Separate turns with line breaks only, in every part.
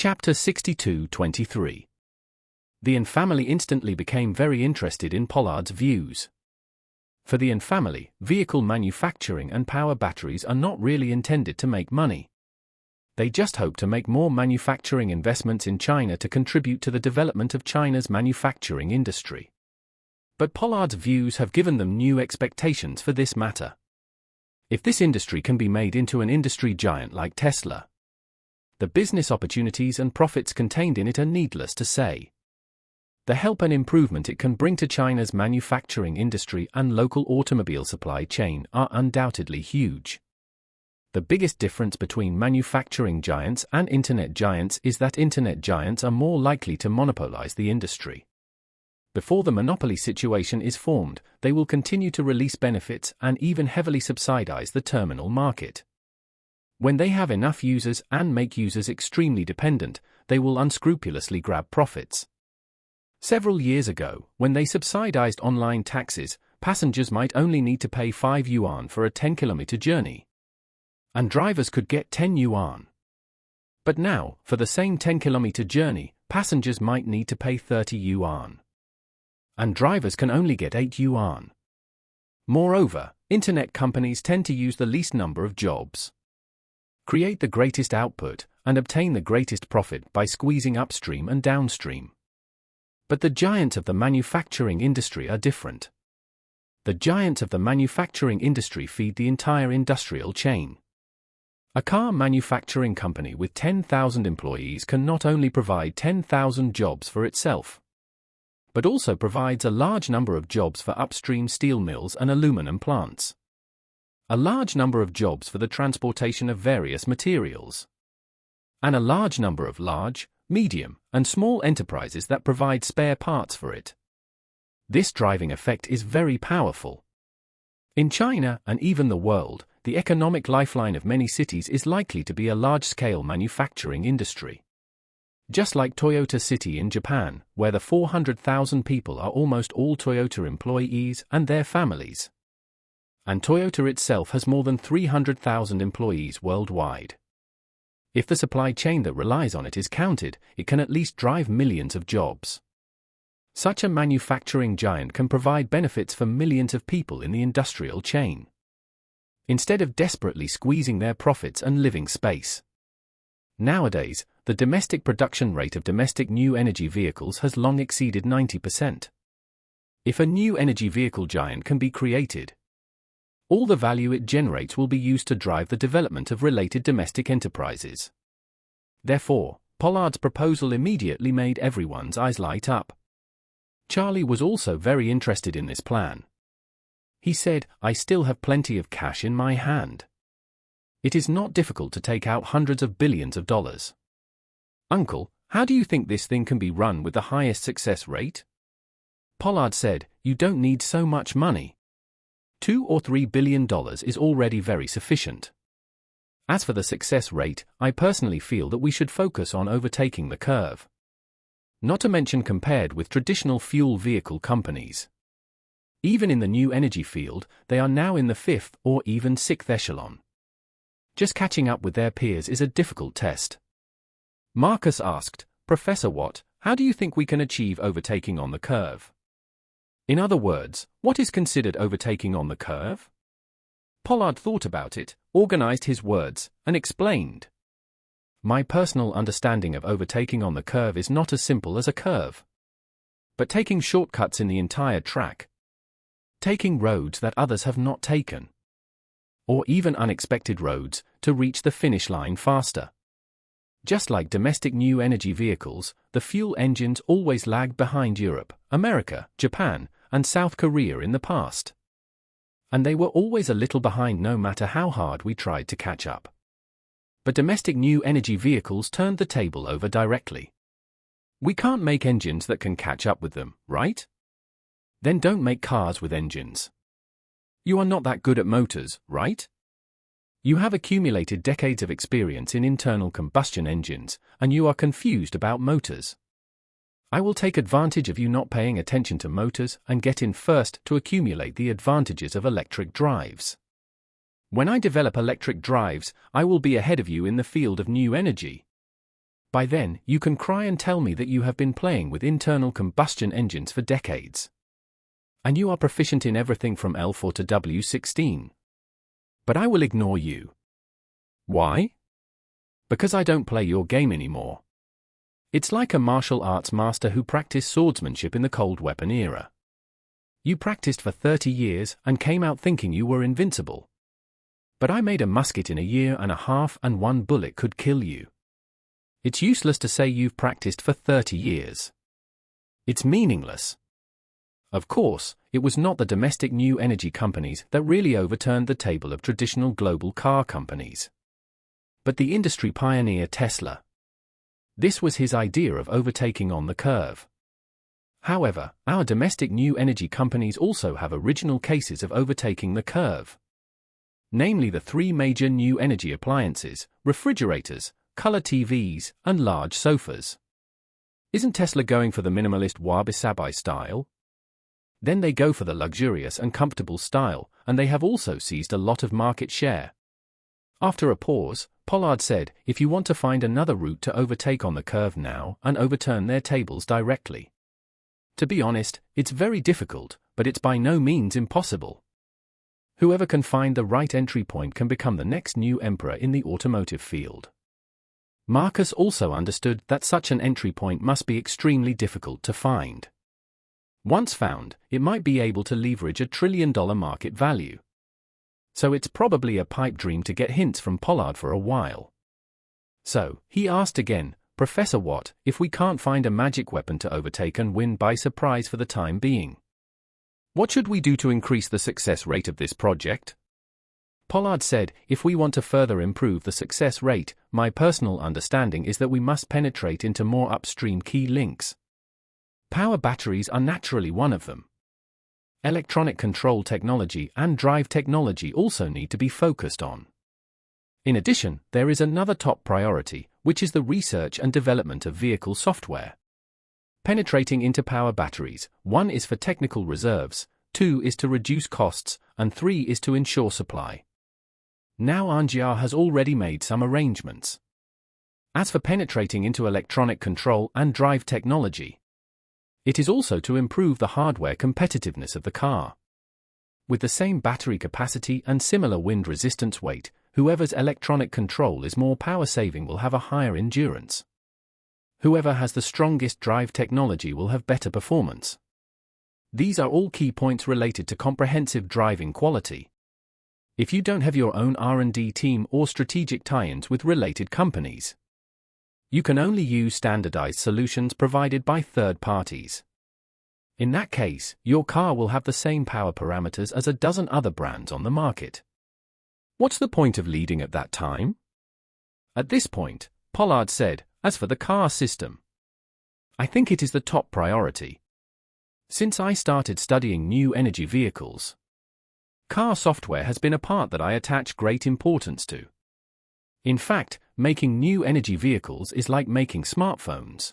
Chapter 62-23. The An family instantly became very interested in Pollard's views. For the An family, vehicle manufacturing and power batteries are not really intended to make money. They just hope to make more manufacturing investments in China to contribute to the development of China's manufacturing industry. But Pollard's views have given them new expectations for this matter. If this industry can be made into an industry giant like Tesla, the business opportunities and profits contained in it are needless to say. The help and improvement it can bring to China's manufacturing industry and local automobile supply chain are undoubtedly huge. The biggest difference between manufacturing giants and internet giants is that internet giants are more likely to monopolize the industry. Before the monopoly situation is formed, they will continue to release benefits and even heavily subsidize the terminal market. When they have enough users and make users extremely dependent, they will unscrupulously grab profits. Several years ago, when they subsidized online taxis, passengers might only need to pay 5 yuan for a 10-kilometer journey. And drivers could get 10 yuan. But now, for the same 10-kilometer journey, passengers might need to pay 30 yuan. And drivers can only get 8 yuan. Moreover, internet companies tend to use the least number of jobs, create the greatest output, and obtain the greatest profit by squeezing upstream and downstream. But the giants of the manufacturing industry are different. The giants of the manufacturing industry feed the entire industrial chain. A car manufacturing company with 10,000 employees can not only provide 10,000 jobs for itself, but also provides a large number of jobs for upstream steel mills and aluminum plants. A large number of jobs for the transportation of various materials. And a large number of large, medium, and small enterprises that provide spare parts for it. This driving effect is very powerful. In China and even the world, the economic lifeline of many cities is likely to be a large-scale manufacturing industry. Just like Toyota City in Japan, where the 400,000 people are almost all Toyota employees and their families. And Toyota itself has more than 300,000 employees worldwide. If the supply chain that relies on it is counted, it can at least drive millions of jobs. Such a manufacturing giant can provide benefits for millions of people in the industrial chain, instead of desperately squeezing their profits and living space. Nowadays, the domestic production rate of domestic new energy vehicles has long exceeded 90%. If a new energy vehicle giant can be created, all the value it generates will be used to drive the development of related domestic enterprises. Therefore, Pollard's proposal immediately made everyone's eyes light up. Charlie was also very interested in this plan. He said, "I still have plenty of cash in my hand. It is not difficult to take out hundreds of billions of dollars. Uncle, how do you think this thing can be run with the highest success rate?" Pollard said, "You don't need so much money. $2 or $3 billion is already very sufficient. As for the success rate, I personally feel that we should focus on overtaking the curve. Not to mention compared with traditional fuel vehicle companies. Even in the new energy field, they are now in the 5th or even 6th echelon. Just catching up with their peers is a difficult test." Marcus asked, "Professor Watt, how do you think we can achieve overtaking on the curve? In other words, what is considered overtaking on the curve?" Pollard thought about it, organized his words, and explained. "My personal understanding of overtaking on the curve is not as simple as a curve, but taking shortcuts in the entire track, taking roads that others have not taken, or even unexpected roads, to reach the finish line faster. Just like domestic new energy vehicles, the fuel engines always lagged behind Europe, America, Japan, and South Korea in the past. And they were always a little behind no matter how hard we tried to catch up. But domestic new energy vehicles turned the table over directly. We can't make engines that can catch up with them, right? Then don't make cars with engines. You are not that good at motors, right? You have accumulated decades of experience in internal combustion engines, and you are confused about motors. I will take advantage of you not paying attention to motors and get in first to accumulate the advantages of electric drives. When I develop electric drives, I will be ahead of you in the field of new energy. By then, you can cry and tell me that you have been playing with internal combustion engines for decades. And you are proficient in everything from L4 to W16. But I will ignore you. Why? Because I don't play your game anymore. It's like a martial arts master who practiced swordsmanship in the Cold Weapon era. You practiced for 30 years and came out thinking you were invincible. But I made a musket in a year and a half and one bullet could kill you. It's useless to say you've practiced for 30 years. It's meaningless. Of course, it was not the domestic new energy companies that really overturned the table of traditional global car companies, but the industry pioneer Tesla. This was his idea of overtaking on the curve. However, our domestic new energy companies also have original cases of overtaking the curve. Namely the three major new energy appliances, refrigerators, color TVs, and large sofas. Isn't Tesla going for the minimalist wabi-sabi style? Then they go for the luxurious and comfortable style, and they have also seized a lot of market share. After a pause, Pollard said, if you want to find another route to overtake on the curve now and overturn their tables directly. To be honest, it's very difficult, but it's by no means impossible. Whoever can find the right entry point can become the next new emperor in the automotive field. Marcus also understood that such an entry point must be extremely difficult to find. Once found, it might be able to leverage $1 trillion market value. So it's probably a pipe dream to get hints from Pollard for a while. So, he asked again, Professor Watt, if we can't find a magic weapon to overtake and win by surprise for the time being, what should we do to increase the success rate of this project? Pollard said, if we want to further improve the success rate, my personal understanding is that we must penetrate into more upstream key links. Power batteries are naturally one of them. Electronic control technology and drive technology also need to be focused on. In addition, there is another top priority, which is the research and development of vehicle software. Penetrating into power batteries, 1 is for technical reserves, 2 is to reduce costs, and 3 is to ensure supply. Now Angiar has already made some arrangements. As for penetrating into electronic control and drive technology, it is also to improve the hardware competitiveness of the car. With the same battery capacity and similar wind resistance weight, whoever's electronic control is more power-saving will have a higher endurance. Whoever has the strongest drive technology will have better performance. These are all key points related to comprehensive driving quality. If you don't have your own R&D team or strategic tie-ins with related companies, you can only use standardized solutions provided by third parties. In that case, your car will have the same power parameters as a dozen other brands on the market. What's the point of leading at that time? At this point, Pollard said, as for the car system, I think it is the top priority. Since I started studying new energy vehicles, car software has been a part that I attach great importance to. In fact, making new energy vehicles is like making smartphones.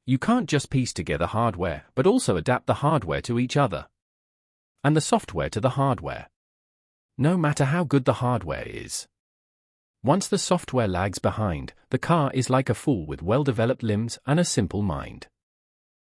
You can't just piece together hardware, but also adapt the hardware to each other, and the software to the hardware. No matter how good the hardware is, once the software lags behind, the car is like a fool with well-developed limbs and a simple mind.